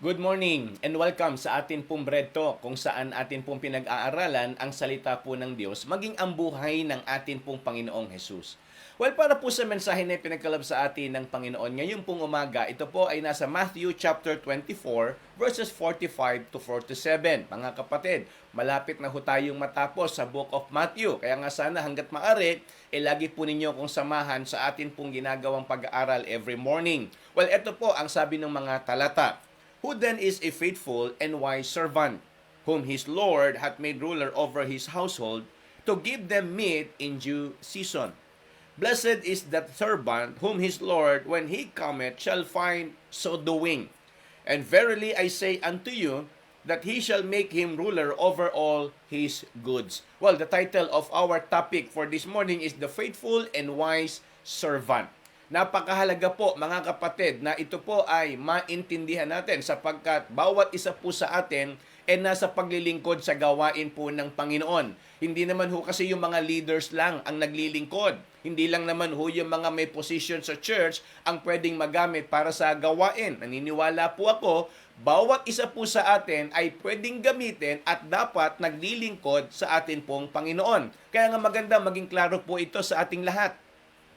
Good morning and welcome sa atin pong Bread Talk kung saan atin pong pinag-aaralan ang salita po ng Diyos maging ang buhay ng atin pong Panginoong Jesus. Well, para po sa mensahe na pinagkalab sa atin ng Panginoon ngayong pong umaga, ito po ay nasa Matthew chapter 24 verses 45 to 47. Mga kapatid, malapit na ho tayong matapos sa book of Matthew. Kaya nga sana hanggat maaari, lagi po ninyo kong samahan sa atin pong ginagawang pag-aaral every morning. Well, ito po ang sabi ng mga talata. Who then is a faithful and wise servant, whom his Lord hath made ruler over his household, to give them meat in due season? Blessed is that servant whom his Lord, when he cometh, shall find so doing. And verily I say unto you, that he shall make him ruler over all his goods. Well, the title of our topic for this morning is The Faithful and Wise Servant. Napakahalaga po mga kapatid na ito po ay maintindihan natin sapagkat bawat isa po sa atin ay nasa paglilingkod sa gawain po ng Panginoon. Hindi naman ho kasi yung mga leaders lang ang naglilingkod. Hindi lang naman ho yung mga may position sa church ang pwedeng magamit para sa gawain. Naniniwala po ako, bawat isa po sa atin ay pwedeng gamitin at dapat naglilingkod sa atin pong Panginoon. Kaya nga maganda maging klaro po ito sa ating lahat.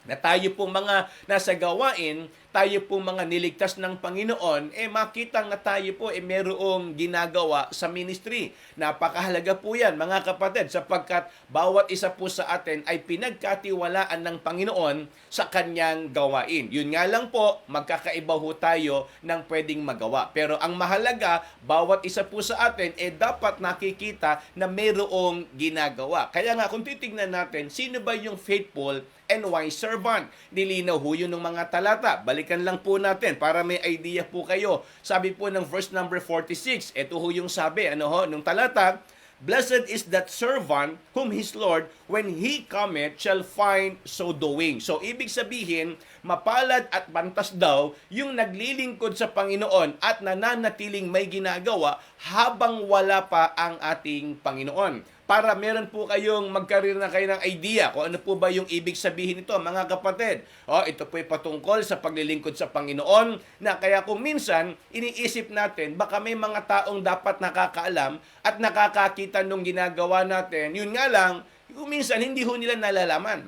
Na tayo pong mga nasa gawain, tayo pong mga niligtas ng Panginoon, makita nga tayo po merong ginagawa sa ministry. Napakahalaga po yan, mga kapatid, sapagkat bawat isa po sa atin ay pinagkatiwalaan ng Panginoon sa kanyang gawain. Yun nga lang po, magkakaiba ho tayo ng pwedeng magawa. Pero ang mahalaga, bawat isa po sa atin dapat nakikita na mayroong ginagawa. Kaya nga, kung titignan natin, sino ba yung faithful and wise servant? Nilinaw ho yun ng mga talata. Balikan lang po natin para may idea po kayo. Sabi po ng verse number 46, ito ho yung sabi, nung talata, Blessed is that servant whom his Lord, when he cometh, shall find so doing. So, ibig sabihin, mapalad at pantas daw yung naglilingkod sa Panginoon at nananatiling may ginagawa habang wala pa ang ating Panginoon. Para meron po kayong magkaroon na kayo ng idea kung ano po ba yung ibig sabihin nito, mga kapatid. Ito po ay patungkol sa paglilingkod sa Panginoon na kaya kung minsan iniisip natin baka may mga taong dapat nakakaalam at nakakakita nung ginagawa natin. Yun nga lang, kung minsan hindi ho nila nalalaman.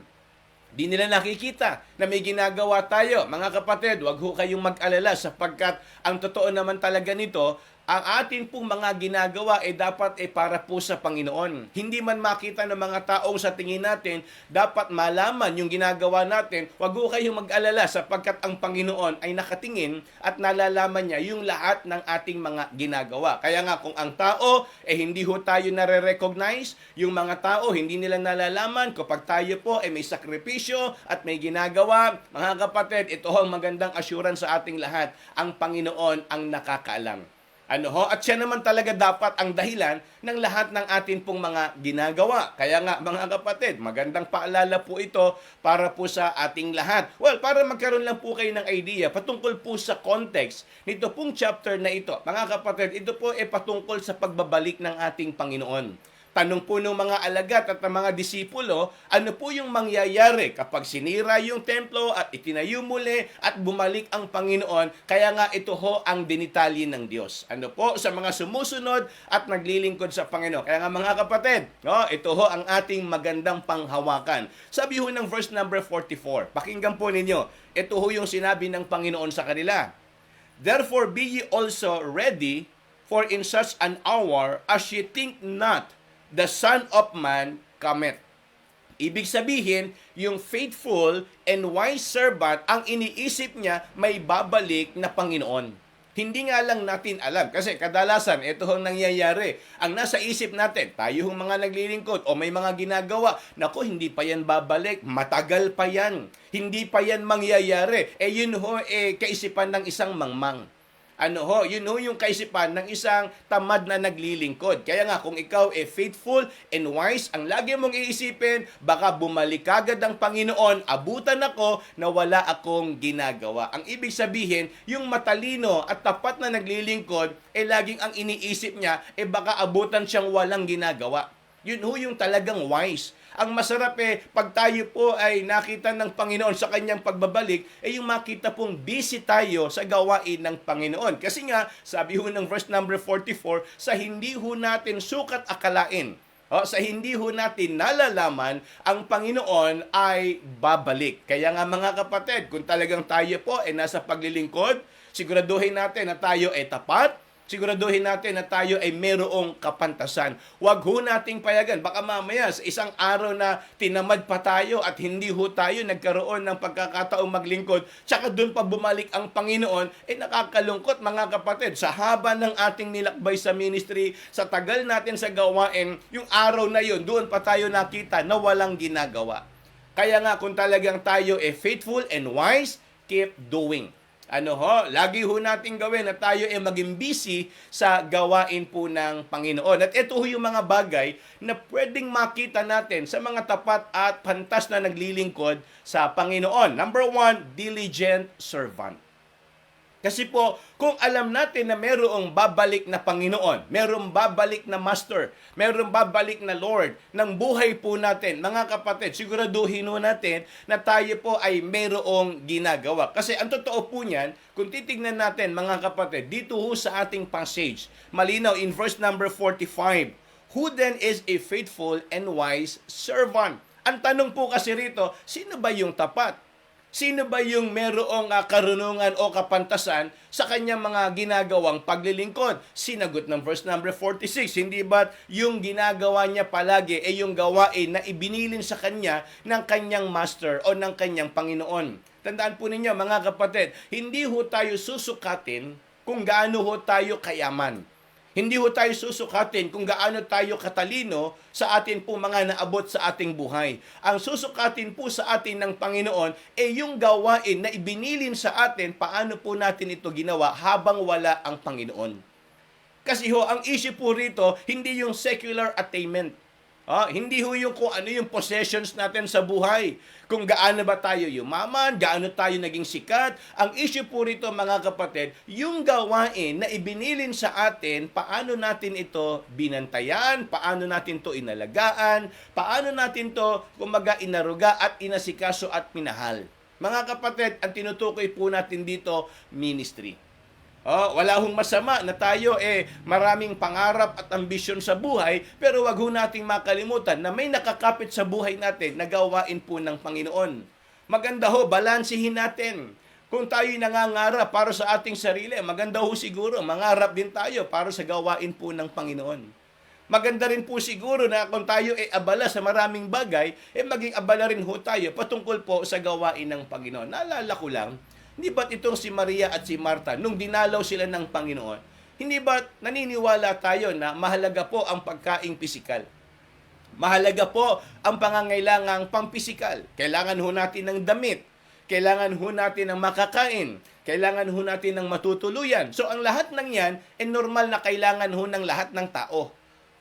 Di nila nakikita na may ginagawa tayo. Mga kapatid, wag ho kayong mag-alala sapagkat ang totoo naman talaga nito, ang atin pong mga ginagawa dapat para po sa Panginoon. Hindi man makita ng mga taong sa tingin natin, dapat malaman yung ginagawa natin. Wag ho kayong mag-alala sapagkat ang Panginoon ay nakatingin at nalalaman niya yung lahat ng ating mga ginagawa. Kaya nga kung ang tao hindi ho tayo nare-recognize, yung mga tao hindi nila nalalaman kapag tayo po may sakripisyo at may ginagawa, mga kapatid, ito ang magandang assurance sa ating lahat. Ang Panginoon ang nakakaalam. At siya naman talaga dapat ang dahilan ng lahat ng atin pong mga ginagawa. Kaya nga mga kapatid, magandang paalala po ito para po sa ating lahat. Well, para magkaroon lang po kayo ng idea patungkol po sa context nito pong chapter na ito. Mga kapatid, ito po patungkol sa pagbabalik ng ating Panginoon. Tanong po ng mga alagad at ng mga disipulo, ano po yung mangyayari kapag sinira yung templo at itinayo muli at bumalik ang Panginoon? Kaya nga ito ho ang dinitalye ng Diyos. Ano po sa mga sumusunod at naglilingkod sa Panginoon? Kaya nga mga kapatid, ito ho ang ating magandang panghawakan. Sabi ho ng verse number 44, pakinggan po ninyo, ito ho yung sinabi ng Panginoon sa kanila. Therefore be ye also ready, for in such an hour as ye think not, the Son of Man cometh. Ibig sabihin, yung faithful and wise servant, ang iniisip niya may babalik na Panginoon. Hindi nga lang natin alam. Kasi kadalasan, ito ang nangyayari. Ang nasa isip natin, tayo yung mga naglilingkod o may mga ginagawa, naku, hindi pa yan babalik. Matagal pa yan. Hindi pa yan mangyayari. Yun ho, kaisipan ng isang mangmang. Yun ho yung kaisipan ng isang tamad na naglilingkod. Kaya nga, kung ikaw faithful and wise, ang lagi mong iisipin, baka bumalik agad ang Panginoon, abutan ako na wala akong ginagawa. Ang ibig sabihin, yung matalino at tapat na naglilingkod, laging ang iniisip niya, baka abutan siyang walang ginagawa. Yun ho yung talagang wise. Ang masarap pag tayo po ay nakita ng Panginoon sa kanyang pagbabalik, yung makita pong busy tayo sa gawain ng Panginoon. Kasi nga, sabi ho ng verse number 44, sa hindi ho natin sukat akalain, sa hindi ho natin nalalaman, ang Panginoon ay babalik. Kaya nga mga kapatid, kung talagang tayo po nasa paglilingkod, siguraduhin natin na tayo tapat, siguraduhin natin na tayo ay mayroong kapantasan. Huwag ho nating payagan. Baka mamaya sa isang araw na tinamad pa tayo at hindi ho tayo nagkaroon ng pagkakataong maglingkod, tsaka doon pa bumalik ang Panginoon, nakakalungkot mga kapatid. Sa haba ng ating nilakbay sa ministry, sa tagal natin sa gawain, yung araw na yun, doon pa tayo nakita na walang ginagawa. Kaya nga kung talagang tayo faithful and wise, keep doing. Lagi ho natin gawin na tayo maging busy sa gawain po ng Panginoon. At ito ho yung mga bagay na pwedeng makita natin sa mga tapat at pantas na naglilingkod sa Panginoon. Number 1, diligent servant. Kasi po, kung alam natin na mayroong babalik na Panginoon, mayroong babalik na Master, mayroong babalik na Lord ng buhay po natin, mga kapatid, siguraduhin po natin na tayo po ay mayroong ginagawa. Kasi ang totoo po niyan, kung titignan natin, mga kapatid, dito ho sa ating passage, malinaw in verse number 45, who then is a faithful and wise servant? Ang tanong po kasi rito, sino ba yung tapat? Sino ba yung merong karunungan o kapantasan sa kanyang mga ginagawang paglilingkod? Sinagot ng verse number 46, hindi ba yung ginagawa niya palagi ay yung gawain na ibinilin sa kanya ng kanyang master o ng kanyang Panginoon? Tandaan po ninyo mga kapatid, hindi ho tayo susukatin kung gaano ho tayo kayaman. Hindi ho tayo susukatin kung gaano tayo katalino sa atin po mga naabot sa ating buhay. Ang susukatin po sa atin ng Panginoon ay yung gawain na ibinilin sa atin paano po natin ito ginawa habang wala ang Panginoon. Kasi ho, ang issue po rito, hindi yung secular attainment. Hindi ho yung kung ano yung possessions natin sa buhay. Kung gaano ba tayo yumaman, gaano tayo naging sikat. Ang issue po rito mga kapatid, yung gawain na ibinilin sa atin, paano natin ito binantayan, paano natin to inalagaan, paano natin to kumaga inaruga at inasikaso at minahal. Mga kapatid, ang tinutukoy po natin dito, ministry. Wala hong masama na tayo maraming pangarap at ambisyon sa buhay, pero wag ho nating makalimutan na may nakakapit sa buhay natin na gawain po ng Panginoon. Maganda ho, balansihin natin. Kung tayo'y nangangarap para sa ating sarili, maganda ho siguro, mangarap din tayo para sa gawain po ng Panginoon. Maganda rin po siguro na kung tayo abala sa maraming bagay, maging abala rin ho tayo patungkol po sa gawain ng Panginoon. Naalala ko lang, hindi ba't itong si Maria at si Martha, nung dinalaw sila ng Panginoon, hindi ba't naniniwala tayo na mahalaga po ang pagkaing pisikal? Mahalaga po ang pangangailangang pampisikal. Kailangan ho natin ng damit. Kailangan ho natin ng makakain. Kailangan ho natin ng matutuluyan. So ang lahat ng yan, normal na kailangan ho ng lahat ng tao.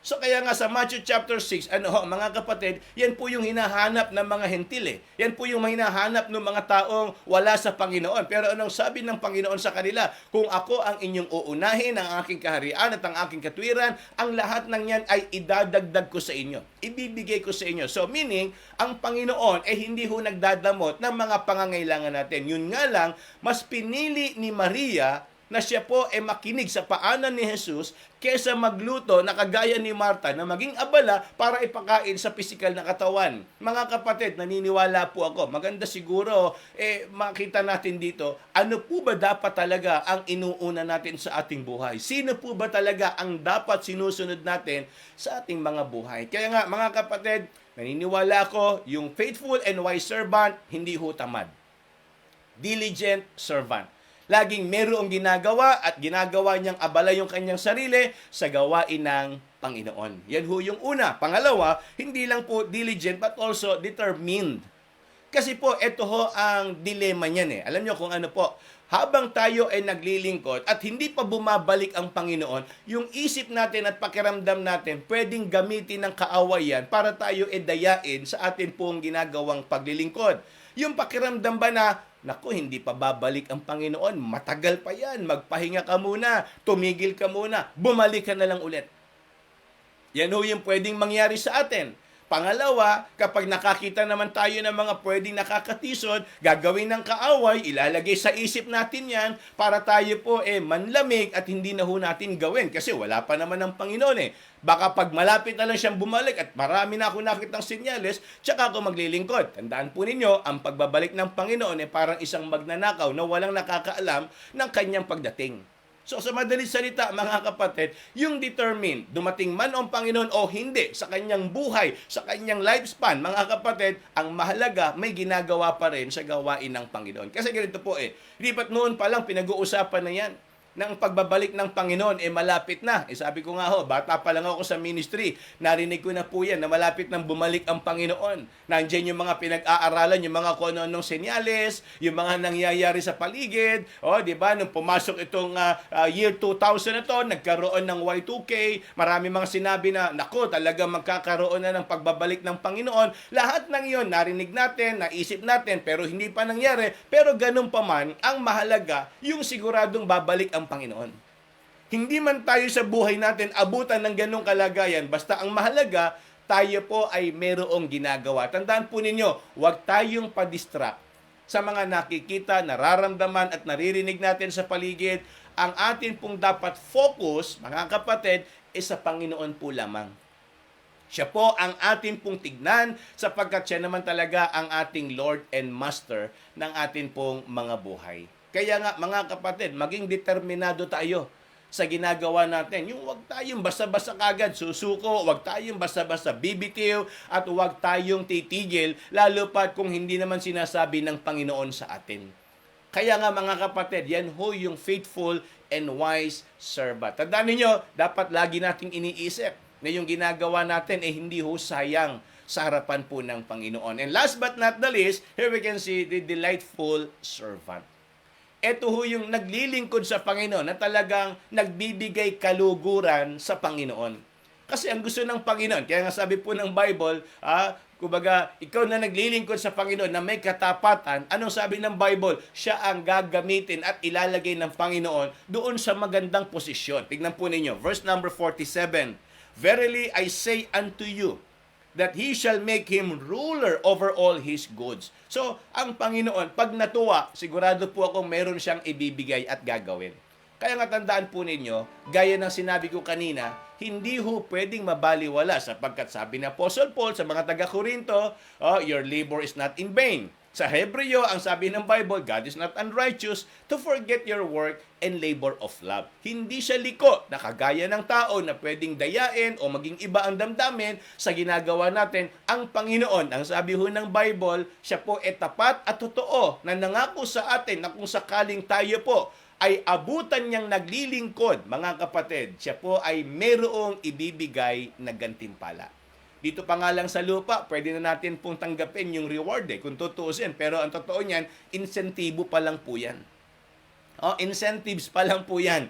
So kaya nga sa Matthew chapter 6, mga kapatid, yan po yung hinahanap ng mga hentil. Yan po yung hinahanap ng mga taong wala sa Panginoon. Pero anong sabi ng Panginoon sa kanila? Kung ako ang inyong uunahin, ang aking kaharian at ang aking katwiran, ang lahat ng yan ay idadagdag ko sa inyo. Ibibigay ko sa inyo. So meaning, ang Panginoon hindi ho nagdadamot ng mga pangangailangan natin. Yun nga lang, mas pinili ni Maria na siya po makinig sa paanan ni Jesus kesa magluto na kagaya ni Martha na maging abala para ipakain sa pisikal na katawan. Mga kapatid, naniniwala po ako, maganda siguro makita natin dito, ano po ba dapat talaga ang inuuna natin sa ating buhay? Sino po ba talaga ang dapat sinusunod natin sa ating mga buhay? Kaya nga, mga kapatid, naniniwala ako, yung faithful and wise servant, hindi ho tamad. Diligent servant. Laging merong ginagawa at ginagawa niyang abala yung kanyang sarili sa gawain ng Panginoon. Yan ho yung una. Pangalawa, hindi lang po diligent but also determined. Kasi po, ito ho ang dilema niyan. Alam niyo kung ano po, habang tayo ay naglilingkod at hindi pa bumabalik ang Panginoon, yung isip natin at pakiramdam natin pwedeng gamitin ng kaawayan para tayo dayain sa atin pong ginagawang paglilingkod. Yung pakiramdam ba na, naku, hindi pa babalik ang Panginoon, matagal pa yan, magpahinga ka muna, tumigil ka muna, bumalik ka na lang ulit. Yan ho yung pwedeng mangyari sa atin. Pangalawa, kapag nakakita naman tayo ng mga pwedeng nakakatisod, gagawin ng kaaway, ilalagay sa isip natin yan para tayo po manlamig at hindi na ho natin gawin kasi wala pa naman ang Panginoon Baka pag malapit na lang siyang bumalik at marami na ako nakitang senyales, tsaka ako maglilingkod. Tandaan po ninyo, ang pagbabalik ng Panginoon parang isang magnanakaw na walang nakakaalam ng kanyang pagdating. So sa madaling salita, mga kapatid, yung determined, dumating man ang Panginoon o hindi sa kanyang buhay, sa kanyang lifespan, mga kapatid, ang mahalaga, may ginagawa pa rin sa gawain ng Panginoon. Kasi ganito po lipat noon pa lang pinag-uusapan na yan. ng pagbabalik ng Panginoon malapit na. Sabi ko nga bata pa lang ako sa ministry, narinig ko na po yan na malapit nang bumalik ang Panginoon. Nandiyan yung mga pinag-aaralan, yung mga kung ano-anong senyales, yung mga nangyayari sa paligid. Di ba? Nung pumasok itong year 2000 na to, nagkaroon ng Y2K, marami mga sinabi na, naku, talaga magkakaroon na ng pagbabalik ng Panginoon. Lahat ng yon narinig natin, naisip natin, pero hindi pa nangyari. Pero ganun pa man, ang mahalaga, yung siguradong babalik ang Panginoon. Hindi man tayo sa buhay natin abutan ng ganung kalagayan, basta ang mahalaga, tayo po ay merong ginagawa. Tandaan po ninyo, huwag tayong padistract sa mga nakikita, nararamdaman at naririnig natin sa paligid. Ang atin pong dapat focus, mga kapatid, sa Panginoon po lamang. Siya po ang atin pong tignan sapagkat siya naman talaga ang ating Lord and Master ng atin pong mga buhay. Kaya nga mga kapatid, maging determinado tayo sa ginagawa natin. Yung huwag tayong basta-basta kagad susuko, huwag tayong basta-basta bibitiw, at huwag tayong titigil, lalo pat kung hindi naman sinasabi ng Panginoon sa atin. Kaya nga mga kapatid, yan ho yung faithful and wise servant. Tandaan ninyo, dapat lagi nating iniisip na yung ginagawa natin hindi ho sayang sa harapan po ng Panginoon. And last but not the least, here we can see the delightful servant. Ito ho yung naglilingkod sa Panginoon na talagang nagbibigay kaluguran sa Panginoon. Kasi ang gusto ng Panginoon, kaya nga sabi po ng Bible, kumbaga, ikaw na naglilingkod sa Panginoon na may katapatan, anong sabi ng Bible? Siya ang gagamitin at ilalagay ng Panginoon doon sa magandang posisyon. Tignan po ninyo, verse number 47. Verily I say unto you, that He shall make him ruler over all His goods. So, ang Panginoon, pag natuwa, sigurado po ako meron siyang ibibigay at gagawin. Kaya nga tandaan po ninyo, gaya ng sinabi ko kanina, hindi ho pwedeng mabaliwala sapagkat sabi ni Apostle Paul sa mga taga-Korinto, your labor is not in vain. Sa Hebreo, ang sabi ng Bible, God is not unrighteous to forget your work and labor of love. Hindi siya liko na kagaya ng tao na pwedeng dayain o maging iba ang damdamin sa ginagawa natin. Ang Panginoon, ang sabi ho ng Bible, siya po tapat at totoo na nangako sa atin na kung sakaling tayo po ay abutan niyang naglilingkod, mga kapatid, siya po ay merong ibibigay na gantimpala. Dito pa nga lang sa lupa, pwede na natin pong tanggapin yung reward kung tutuusin. Pero ang totoo niyan, insentibo pa lang po yan. Incentives pa lang po yan.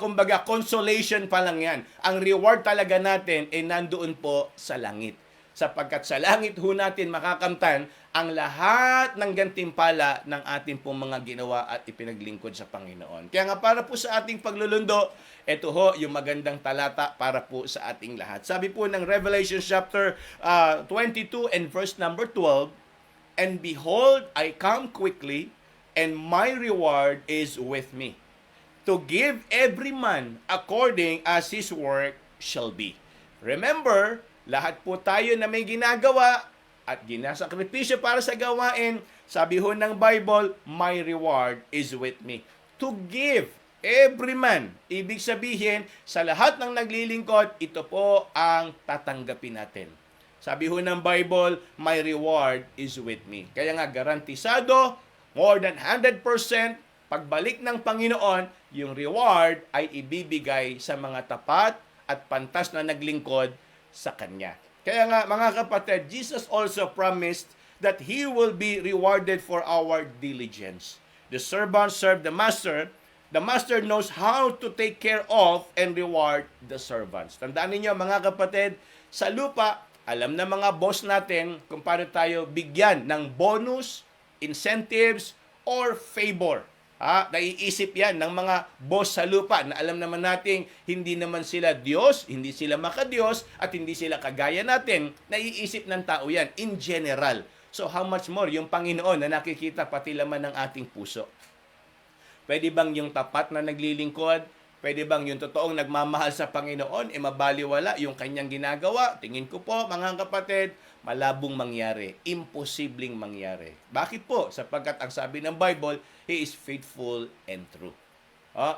Kumbaga, consolation pa lang yan. Ang reward talaga natin ay nandoon po sa langit. Sapagkat sa langit ho natin makakamtan ang lahat ng gantimpala ng ating pong mga ginawa at ipinaglingkod sa Panginoon. Kaya nga para po sa ating paglulundo, ito ho yung magandang talata para po sa ating lahat. Sabi po ng Revelation chapter 22 and verse number 12, And behold, I come quickly, and my reward is with me, to give every man according as his work shall be. Remember, lahat po tayo na may ginagawa at ginasakripisyo para sa gawain, sabi ho ng Bible, my reward is with me. To give every man. Ibig sabihin, sa lahat ng naglilingkod, ito po ang tatanggapin natin. Sabi ho ng Bible, my reward is with me. Kaya nga, garantisado, more than 100%, pagbalik ng Panginoon, yung reward ay ibibigay sa mga tapat at pantas na naglingkod sa Kanya. Kaya nga, mga kapatid, Jesus also promised that He will be rewarded for our diligence. The servant served the master. The master knows how to take care of and reward the servants. Tandaan ninyo, mga kapatid, sa lupa, alam na mga boss natin kung paano tayo bigyan ng bonus, incentives, or favor. Naiisip yan ng mga boss sa lupa na alam naman natin hindi naman sila Diyos, hindi sila makadiyos, at hindi sila kagaya natin. Naiisip ng tao yan in general. So how much more yung Panginoon na nakikita pati laman ng ating puso? Pwede bang yung tapat na naglilingkod? Pwede bang yung totoong nagmamahal sa Panginoon mabaliwala yung kanyang ginagawa? Tingin ko po, mga kapatid, malabong mangyari. Imposibleng mangyari. Bakit po? Sapagkat ang sabi ng Bible, He is faithful and true.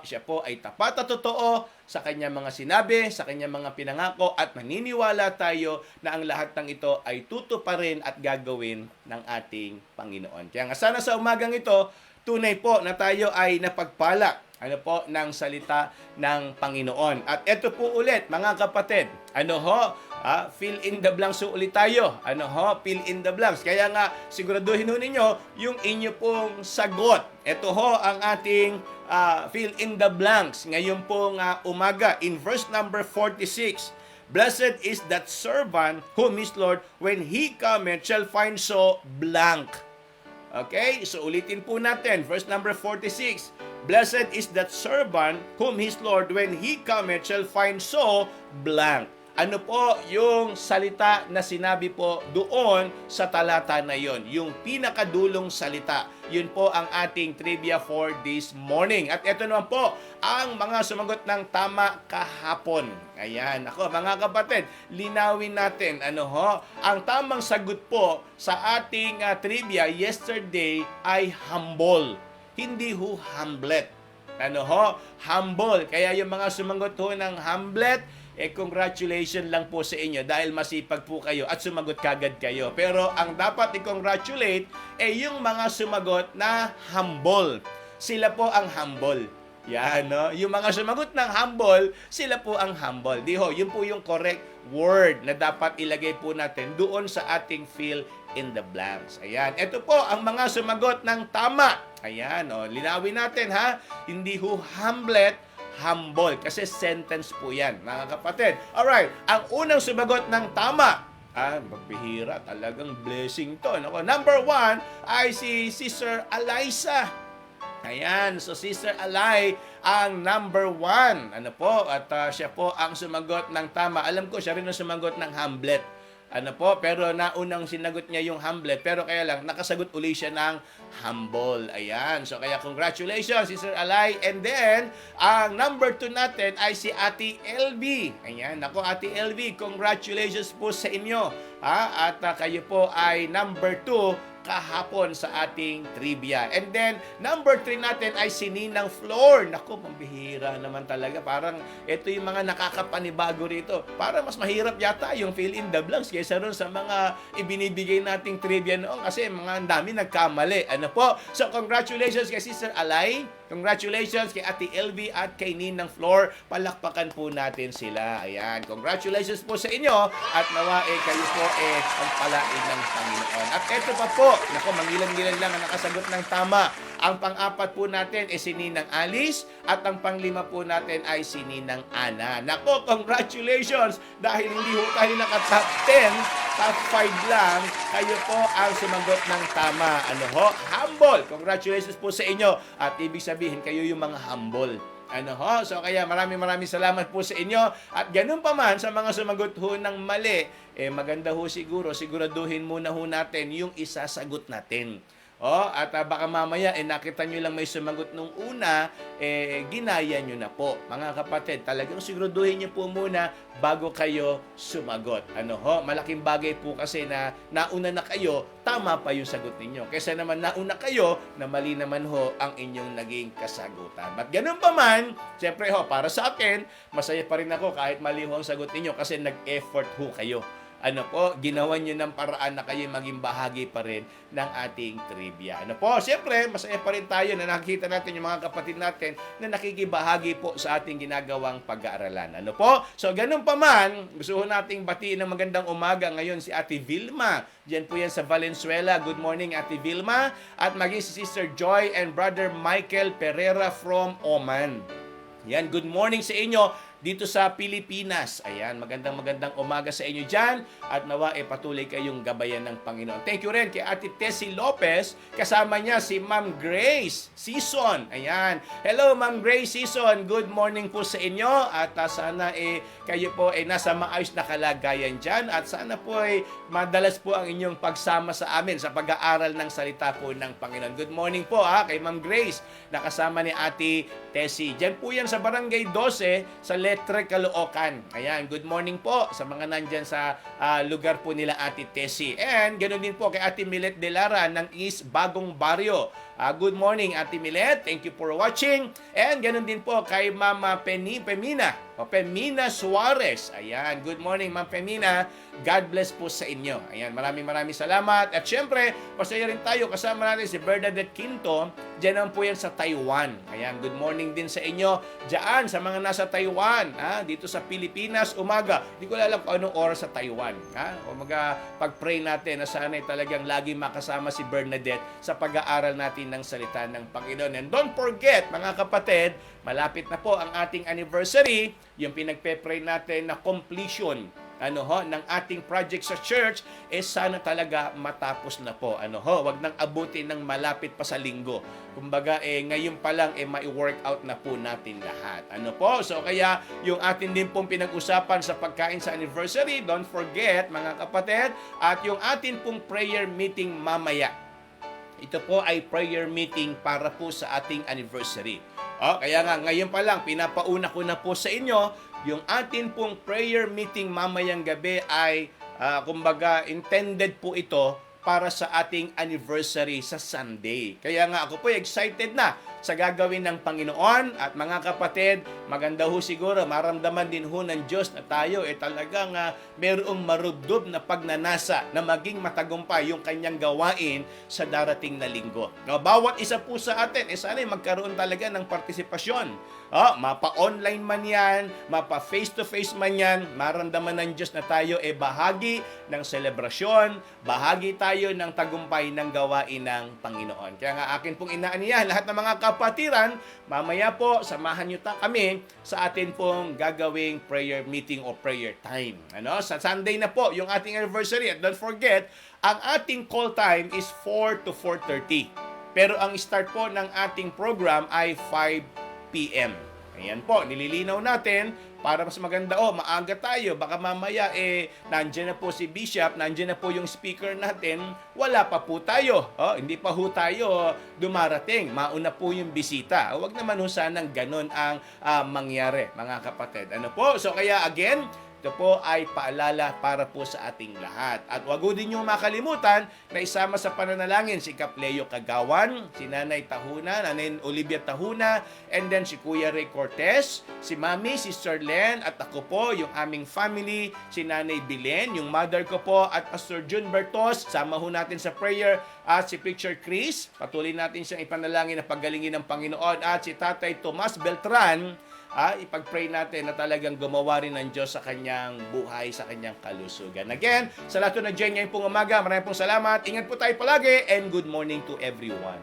Siya po ay tapat at totoo sa kanyang mga sinabi, sa kanyang mga pinangako, at naniniwala tayo na ang lahat ng ito ay tutuparin at gagawin ng ating Panginoon. Kaya nga sana sa umagang ito, tunay po na tayo ay napagpala ano po, ng salita ng Panginoon. At ito po ulit, mga kapatid, fill in the blanks ulit tayo. Fill in the blanks. Kaya nga, siguraduhin ho ninyo yung inyo pong sagot. Ito ho ang ating fill in the blanks. Ngayon pong umaga, in verse number 46, Blessed is that servant whom his Lord, when he cometh, shall find so blank. Okay? So ulitin po natin, verse number 46. Blessed is that servant whom his Lord, when he cometh, shall find so blank. Ano po yung salita na sinabi po doon sa talata na yon? Yung pinakadulong salita. Yun po ang ating trivia for this morning. At ito naman po ang mga sumagot ng tama kahapon. Ayan, mga kapatid, linawin natin. Ang tamang sagot po sa ating trivia yesterday ay humble. Hindi humblet. Humble. Kaya yung mga sumagot ho ng humblet, congratulations lang po sa inyo dahil masipag po kayo at sumagot kagad kayo. Pero ang dapat i-congratulate yung mga sumagot na humble. Sila po ang humble. Yan, no? Yung mga sumagot ng humble, sila po ang humble. Yun po yung correct word na dapat ilagay po natin doon sa ating fill in the blanks. Ayan. Ito po ang mga sumagot ng tama. Ayan, linawin natin ha. Hindi humblet, humble. Kasi sentence po yan, mga kapatid. Alright, ang unang sumagot ng tama, mabihira, talagang blessing to. Number 1 ay si Sister Eliza. Ayan, so Sister Alay ang number 1. At siya po ang sumagot ng tama. Alam ko, siya rin ang sumagot ng humblet. Pero naunang sinagot niya yung humblet, pero kaya lang, nakasagot uli siya ng humble. Ayan. So, kaya congratulations, Sister Alay. And then, ang number 2 natin ay si Ate LB. Ayan. Ate LB, congratulations po sa inyo. At kayo po ay number 2 kahapon sa ating trivia. And then, number 3 natin ay si Ninang Flor. Pambihira naman talaga. Parang ito yung mga nakakapanibago rito. Parang mas mahirap yata yung fill in the blanks kaysa ron sa mga ibinibigay nating trivia noon kasi mga dami nagkamali. So, congratulations kay Sister Alay. Congratulations kay Ate LV at kay Ninang Flor. Palakpakan po natin sila. Ayan. Congratulations po sa inyo at nawa kayo po ang palain ng Panginoon. At eto pa po, mangilan-ngilan lang ang nakasagot ng tama. Ang pang-4 po natin ay si Ninang Alice at ang pang-5 po natin ay si Ninang Ana. Congratulations! Dahil hindi ho tayo naka-top 10, top 5 lang, kayo po ang sumagot ng tama. Humble! Congratulations po sa inyo. At ibig sabihin, kayo yung mga humble. So kaya maraming salamat po sa inyo. At ganun pa man sa mga sumagot ho ng mali, maganda ho siguraduhin muna ho natin yung isasagot natin. At baka mamaya, nakita nyo lang may sumagot nung una, ginaya nyo na po. Mga kapatid, talagang siguraduhin nyo po muna bago kayo sumagot. Malaking bagay po kasi na nauna na kayo, tama pa yung sagot ninyo. Kaysa naman nauna kayo, na mali naman ho ang inyong naging kasagutan. But ganun pa man, siyempre para sa akin, masaya pa rin ako kahit mali ho ang sagot ninyo kasi nag-effort ho kayo. Ginawa nyo ng paraan na kayo maging bahagi pa rin ng ating trivia. Siyempre, masaya pa rin tayo na nakikita natin yung mga kapatid natin na nakikibahagi po sa ating ginagawang pag-aaralan. So, ganun pa man, gusto nating batiin ng magandang umaga ngayon si Ate Vilma. Diyan po yan sa Valenzuela. Good morning, Ate Vilma. At maging si Sister Joy and Brother Michael Pereira from Oman. Yan, good morning sa inyo dito sa Pilipinas. Ayan, magandang umaga sa inyo dyan. At nawa patuloy kayong gabayan ng Panginoon. Thank you rin kay Ate Tessie Lopez. Kasama niya si Ma'am Grace Season. Ayan. Hello, Ma'am Grace Season. Good morning po sa inyo. At sana kayo po nasa maayos na kalagayan dyan. At sana po madalas po ang inyong pagsama sa amin sa pag-aaral ng salita po ng Panginoon. Good morning po kay Ma'am Grace. Nakasama ni Ate Tessie. Dyan po yan sa Barangay 12 sa Letre, Caloocan. Ayan, good morning po sa mga nandyan sa lugar po nila Ate Tessie. And ganoon din po kay Ate Milet De Lara ng East Bagong Barrio. Good morning, Ate Milet. Thank you for watching. And ganoon din po kay Mama Pemina O, Femina Suarez. Ayan, good morning, Ma'am Femina. God bless po sa inyo. Ayan, maraming salamat. At syempre, pasaya rin tayo. Kasama natin si Bernadette Quinto. Diyan naman po yan sa Taiwan. Ayan, good morning din sa inyo. Diyan, sa mga nasa Taiwan. Dito sa Pilipinas, umaga. Hindi ko alam kung anong oras sa Taiwan. Umaga, pag-pray natin na sana'y talagang lagi makasama si Bernadette sa pag-aaral natin ng salita ng Panginoon. And don't forget, mga kapatid, malapit na po ang ating anniversary, yung pinagpe-pray natin na completion ng ating project sa church, sana talaga matapos na po. Wag nang abutin ng malapit pa sa linggo. Kumbaga, ngayon pa lang, mai-work out na po natin lahat. So, kaya, yung atin din pong pinag-usapan sa pagkain sa anniversary, don't forget, mga kapatid, at yung atin pong prayer meeting mamaya. Ito po ay prayer meeting para po sa ating anniversary. Kaya nga, ngayon pa lang, pinapauna ko na po sa inyo, yung atin pong prayer meeting mamayang gabi ay, kumbaga, intended po ito para sa ating anniversary sa Sunday. Kaya nga ako po excited na sa gagawin ng Panginoon. At mga kapatid, maganda ho siguro, maramdaman din ho ng Diyos na tayo talagang mayroong marubdob na pagnanasa na maging matagumpay yung kanyang gawain sa darating na linggo. Bawat isa po sa atin, sana'y magkaroon talaga ng partisipasyon. Mapa-online man yan, mapa-face-to-face man yan, maramdaman ng Diyos na tayo bahagi ng selebrasyon, bahagi tayo ng tagumpay ng gawain ng Panginoon. Kaya nga akin pong inaaniyan, lahat ng mga kapatiran, mamaya po, samahan nyo kami sa atin pong gagawing prayer meeting o prayer time. Sa Sunday na po, yung ating anniversary. At don't forget, ang ating call time is 4 to 4:30. Pero ang start po ng ating program ay 5 p.m. Ayan po, nililinaw natin para mas maganda. Maaga tayo. Baka mamaya, nandiyan na po si Bishop, nandiyan na po yung speaker natin, wala pa po tayo. Hindi pa ho tayo dumarating. Mauna po yung bisita. Huwag naman ho sanang ganun ang mangyari, mga kapatid. So kaya again, ito po ay paalala para po sa ating lahat. At wag din nyo makalimutan na isama sa pananalangin si Kapleo Kagawan, si Nanay Tahuna, Nanay Olivia Tahuna, and then si Kuya Ray Cortez, si Mami, si Sir Len, at ako po, yung aming family, si Nanay Bilen, yung mother ko po, at Pastor Jun Bertos. Sama ho natin sa prayer at si Picture Chris. Patuloy natin siyang ipanalangin na paggalingin ng Panginoon. At si Tatay Tomas Beltran, ipag-pray natin na talagang gumawa rin ng Diyos sa kanyang buhay, sa kanyang kalusugan. Again, sa lahat na dyan ngayon pong umaga, maraming pong salamat. Ingat po tayo palagi and good morning to everyone.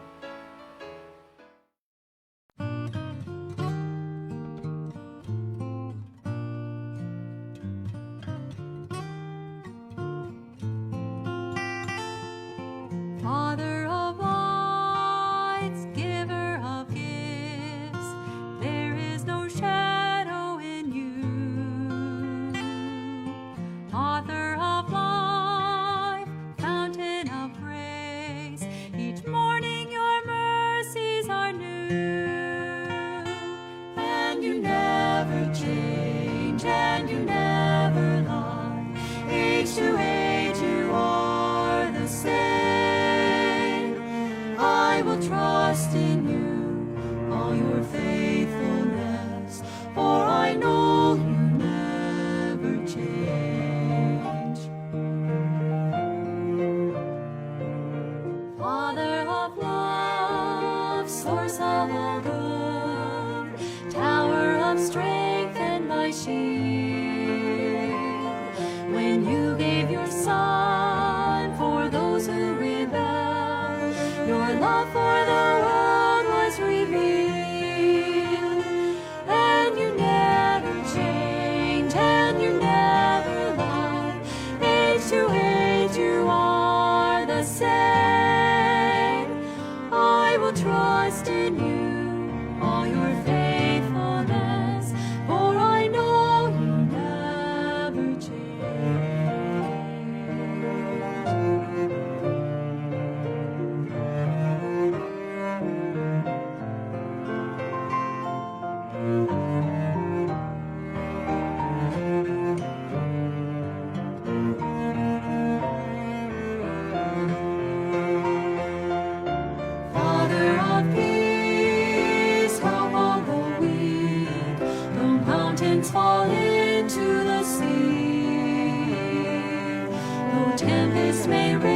Father of lights, giver of gifts, there is no shadow in you. Author of life, fountain of grace, each morning your mercies are new. And you never change, and you never lie. Age to age you are the same. I will trust in you, all your faithfulness, for I know you never change. Father of love, source of all good, tower of strength and my shield, when you gave your Son for those who rebel, your love for the world was revealed. And you never change, and you never lie. Age to age you are the same. I will trust in you, all your faithfulness, for I know you never change. tempest may rage.